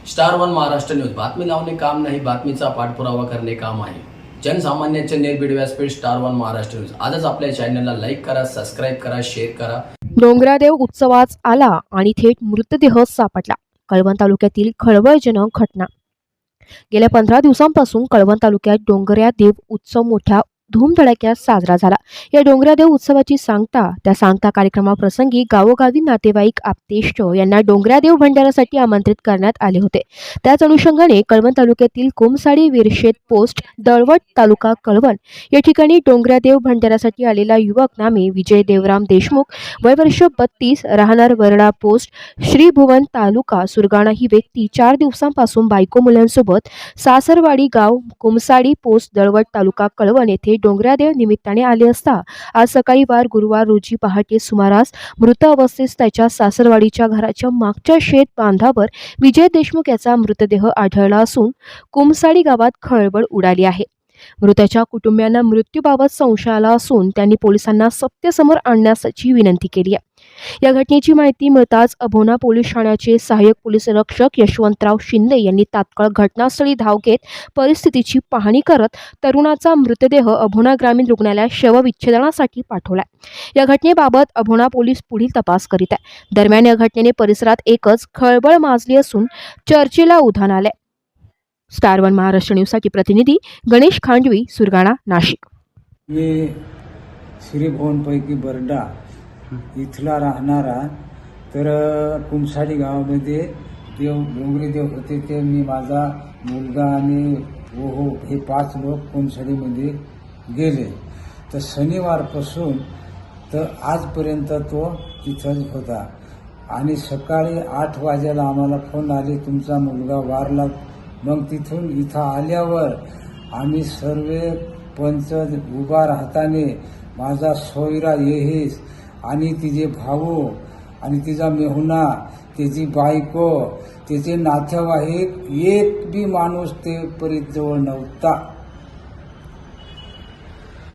Star one Maharashtra news बातमी लावणे काम नाही, बातमीचा पाठपुरावा करणे काम आहे. जनसामान्यांचे निर्भीड व्यासपीठ स्टार वन महाराष्ट्र न्यूज. आजच आपल्या चॅनलला लाईक करा, सबस्क्राईब करा, शेअर करा. डोंगरादेव उत्सवात आला आणि थेट मृतदेह सापडला. कळवण तालुक्यातील खळबळजनक घटना. गेल्या 15 दिवसांपासून कळवण तालुक्यात डोंगरादेव उत्सव मोठ्या धूमधडाक्यात साजरा झाला. या डोंगरादेव उत्सवाची सांगता कार्यक्रमाप्रसंगी गावोगावी नातेवाईक आप्तेष्ट यांना डोंगरादेव भंडाऱ्यासाठी आमंत्रित करण्यात आले होते. त्याच अनुषंगाने कळवण तालुक्यातील कोमसाडी विरशेत पोस्ट दळवट तालुका कळवण या ठिकाणी डोंगरादेव भंडाऱ्यासाठी आलेला युवक नामे विजय देवराम देशमुख, वय वर्ष 32, राहणार वरडा पोस्ट श्रीभुवन तालुका सुरगाणा ही व्यक्ती 4 दिवसांपासून बायको मुलांसोबत सासरवाडी गाव कोमसाडी पोस्ट दळवट तालुका कळवण येथे डोंगरादेव निमित्ताने आले असता आज सकाळी गुरुवार रोजी पहाटे सुमारास मृत अवस्थेत त्याच्या सासरवाडीच्या घराच्या मागच्या शेत बांधावर विजय देशमुख याचा मृतदेह आढळला असून कोमसाडी गावात खळबळ उडाली आहे. मृताच्या कुटुंबियांना मृत्यूबाबत संशय आला असून त्यांनी पोलिसांना सत्य-समोर आणण्याची विनंती केली आहे. या घटनेची माहिती मिळताच अभोणा पोलीस ठाण्याचे सहाय्यक पोलीस निरीक्षक यशवंतराव शिंदे यांनी तात्काळ घटनास्थळी धाव घेत परिस्थितीची पाहणी करत तरुणाचा मृतदेह अभोणा ग्रामीण रुग्णालयात शवविच्छेदनासाठी पाठवला. या घटनेबाबत अभोणा पोलीस पुढील तपास करीत आहे. दरम्यान या घटनेने परिसरात एकच खळबळ माजली असून चर्चेला उधाण आले. स्टार वन महाराष्ट्र न्यूजसाठी प्रतिनिधी गणेश खांडवी, सुरगाणा, नाशिक. मी श्रीभुवनपैकी बरडा इथला राहणारा, तर कुमसाडी गावामध्ये डोंगरेदेव होते ते मी, माझा मुलगा आणि हो हे 5 लोक कुमसाडीमध्ये गेले. तर शनिवारपासून तर आजपर्यंत तो तिथंच होता आणि सकाळी 8 वाजेला आम्हाला फोन आले, तुमचा मुलगा वारला. मग तिथून इथं आल्यावर आम्ही सर्व पंच उभा राहताने माझा सोयरा येहेस आणि तिचे भाऊ आणि तिचा मेहुणा, त्याची बायको, त्याचे नातेवाईक, एक बी माणूस ते परिजवळ नव्हता.